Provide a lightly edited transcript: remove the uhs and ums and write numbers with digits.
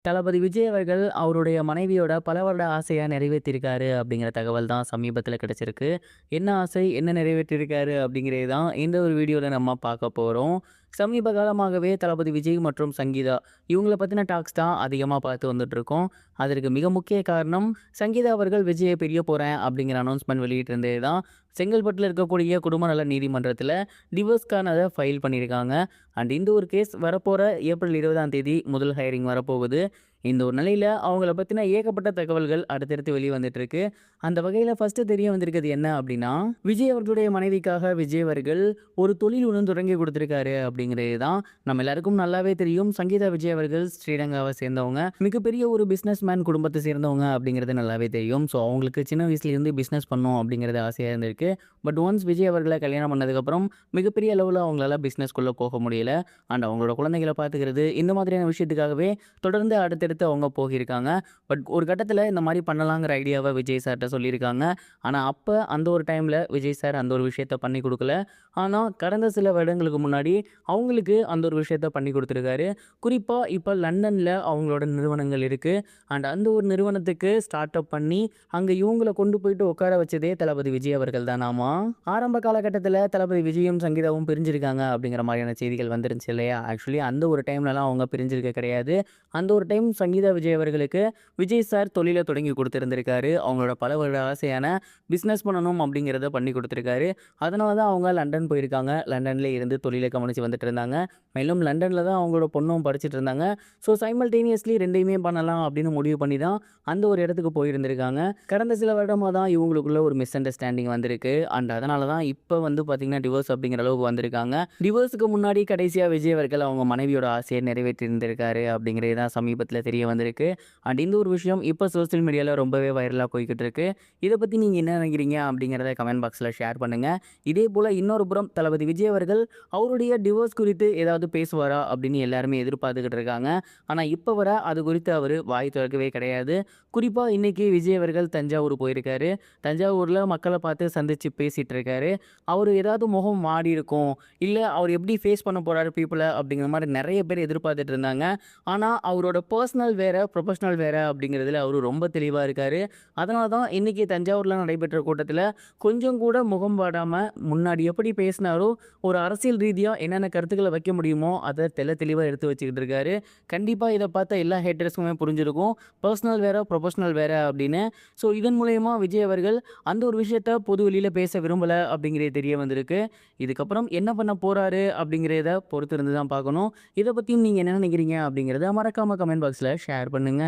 தளபதி விஜய் அவர்கள் அவருடைய மனைவியோட பல வருட ஆசையா நிறைவேத்தியிருக்காரு அப்படிங்கிற தகவல் தான் சமீபத்தில கிடைச்சிருக்கு. என்ன ஆசை, என்ன நிறைவேற்றியிருக்காரு அப்படிங்கிறது தான் இந்த ஒரு வீடியோல நம்ம பார்க்க போறோம். சமீப காலமாகவே தளபதி விஜய் மற்றும் சங்கீதா இவங்கள பத்தின டாக்ஸ் தான் அதிகமா பார்த்து வந்துட்டுருக்கோம். அதற்கு மிக முக்கிய காரணம் சங்கீதா அவர்கள் விஜய பிரிய போறேன் அப்படிங்கிற அனௌன்ஸ்மென்ட் வெளியிட்டிருந்தது தான். செங்கல்பட்டுல இருக்கக்கூடிய குடும்ப நல நீதிமன்றத்தில டிவோர்ஸ்க்கானத ஃபைல் பண்ணியிருக்காங்க. அண்ட் இந்த ஒரு கேஸ் வரப்போற ஏப்ரல் 20ஆம் தேதி முதல் ஹியரிங் வரப்போகுது. இந்த ஒரு நிலையில அவங்கள பத்தின ஏகப்பட்ட தகவல்கள் அடுத்தடுத்து வெளிய வந்துட்டு இருக்கு. அந்த வகையில ஃபர்ஸ்ட்டு தெரிய வந்திருக்கிறது என்ன அப்படின்னா, விஜய் அவர்களுடைய மனைவிக்காக விஜய் அவர்கள் ஒரு தொழில் ஒண்ணு தொடங்கி குடுத்திருக்காரு அப்படிங்கிறது தான் நம்ம எல்லாருக்கும் நல்லாவே தெரியும். சங்கீதா விஜய் அவர்கள் ஸ்ரீலங்காவ சேர்ந்தவங்க. மிகப்பெரிய ஒரு பிசினஸ் மேன் குடும்பத்த சேர்ந்தவங்க அப்படிங்கிறது நல்லாவே தெரியும். ஸோ அவங்களுக்கு சின்ன வயசுலேருந்து பிசினஸ் பண்ணணும் அப்படிங்கிறது ஆசையா இருந்திருக்கு. பட் ஒன்ஸ் விஜய் அவர்கள கல்யாணம் பண்ணதுக்கப்புறம் மிகப்பெரிய அளவுல அவங்களால பிசினஸ்க்குள்ள போக முடியல. அண்ட் அவங்களோட குழந்தைகள பார்த்துக்கிறது இந்த மாதிரியான விஷயத்துக்காகவே தொடர்ந்து அடுத்தடுத்து அவங்க போகியிருக்காங்க. பட் ஒரு கட்டத்தில இந்த மாரி பண்ணலாங்கிற ஐடியாவ விஜய் சார்ட்ட சொல்லியிருக்காங்க. ஆனா அப்ப அந்த ஒரு டைம்ல விஜய் சார் அந்த ஒரு விஷயத்த பண்ணி குடுக்கல. ஆனா கடந்த சில வருடங்களுக்கு முன்னாடி அவங்களுக்கு அந்த ஒரு விஷயத்த பண்ணி குடுத்துருக்காரு. குறிப்பா இப்ப லண்டன்ல அவங்களோட நிறுவனங்கள் இருக்கு. அண்ட் அந்த ஒரு நிறுவனத்துக்கு ஸ்டார்ட் அப் பண்ணி அங்க இவங்கள கொண்டு போயிட்டு உட்கார வச்சதே தளபதி விஜய் அவர்கள் தானாமா. ஆரம்ப காலகட்டத்தில தளபதி விஜயும், சங்கீதாவும் பிரிஞ்சிருக்காங்க அப்படிங்கிற மாரியான செய்திகள் வந்துருந்துச்சு இல்லையா? ஆக்சுவலி அந்த ஒரு டைம்லலாம் அவங்க பிரிஞ்சிருக்க கிடையாது. அந்த ஒரு டைம் சங்கீதா விஜய் அவர்களுக்கு விஜய் சார் தொழில தொடங்கி குடுத்திருந்திருக்காரு. அவங்களோட பல வருட ஆசையான பிசினஸ் பண்ணணும் அப்படிங்கிறத பண்ணி குடுத்துருக்காரு. அதனால தான் அவங்க லண்டன் போயிருக்காங்க. லண்டன்ல இருந்து தொழில கவனிச்சு வந்துட்டு இருந்தாங்க. மேலும் லண்டன்ல தான் அவங்களோட பொண்ணும் படிச்சுட்டு இருந்தாங்க. ஸோ சைமல்டேனியஸ்லி 2யுமே பண்ணலாம் அப்படின்னு முடிவு பண்ணி தான் அந்த ஒரு இடத்துக்கு போயிருந்திருக்காங்க. கடந்த சில வருடமா தான் இவங்களுக்குள்ள ஒரு மிஸ் அண்டர்ஸ்டாண்டிங் வந்திருக்கு. அண்ட் அதனால தான் இப்ப வந்து பார்த்தீங்கன்னா, டிவோர்ஸ் அப்படிங்கிற அளவுக்கு வந்திருக்காங்க. டிவோர்ஸ்க்கு முன்னாடி கடைசியா விஜய் அவர்கள் அவங்க மனைவியோட ஆசைய நிறைவேற்றி இருந்திருக்காரு அப்படிங்கிறது தான் சமீபத்தில தெரிய வந்திருக்கு. அண்ட் இந்த ஒரு விஷயம் இப்ப சோசியல் மீடியால ரொம்பவே வைரலா போய்க்கிட்டு இருக்கு. இத பத்தி நீங்க என்ன நினைக்கிறீங்க அப்படிங்கிறத கமெண்ட் பாக்ஸ்ல ஷேர் பண்ணுங்க. இதே போல இன்னொரு புறம் தளபதி விஜய் அவர்கள் அவருடைய டிவோர்ஸ் குறித்து ஏதாவது பேசுவாரா அப்படின்னு எல்லாருமே எதிர்பார்த்துக்கிட்டு இருக்காங்க. ஆனா இப்ப வர அது குறித்து அவரு வாய் திறக்கவே கிடையாது. குறிப்பா இன்னைக்கு விஜய் அவர்கள் தஞ்சாவூர் போயிருக்காரு. தஞ்சாவூர்ல மக்கள பார்த்து சந்திச்சு பேசிட்டு இருக்காரு. அவரு ஏதாவது முகம் மாறி இருக்கும். இல்ல அவர் எப்படி ஃபேஸ் பண்ண போறாரு பீப்பிள அப்படிங்கிற மாரி நெறைய பேர் எதிர்பார்த்துட்டு இருந்தாங்க. ஆனா அவரோட பெர்சனல் வேற, ப்ரொஃபஷனல் வேற அப்படிங்கிறதுல அவரு ரொம்ப தெளிவா இருக்காரு. அதனால தான் இன்னைக்கு தஞ்சாவூர்ல நடைபெற்ற கூட்டத்தில கொஞ்சம் கூட முகம் வாடாம முன்னாடி எப்படி பேசினாரோ, ஒரு அரசியல் ரீதியா என்னென்ன கருத்துக்கள வைக்க முடியுமோ அத தெளிவா எடுத்து வச்சுக்கிட்டு இருக்காரு. கண்டிப்பா இத பார்த்த எல்லா ஹேட்டர்ஸ்க்குமே புரிஞ்சிருக்கும். பெர்சனல் வேற, ப்ரொஃபஷனல் வேற அப்படின்னு. ஸோ இதன் மூலியமா விஜய் அவர்கள் அந்த ஒரு விஷயத்த பொது வெளியில பேச விரும்பல அப்படிங்கிறது தெரிய வந்திருக்கு. இதுக்கப்புறம் என்ன பண்ண போறாரு அப்படிங்கிறத பொறுத்திருந்து தான் பார்க்கணும். இத பத்தியும் நீங்க என்ன நினைக்கிறீங்க அப்படிங்கிறத மறக்காம கமெண்ட் பாக்ஸ்ல ஷேர் பண்ணுங்க.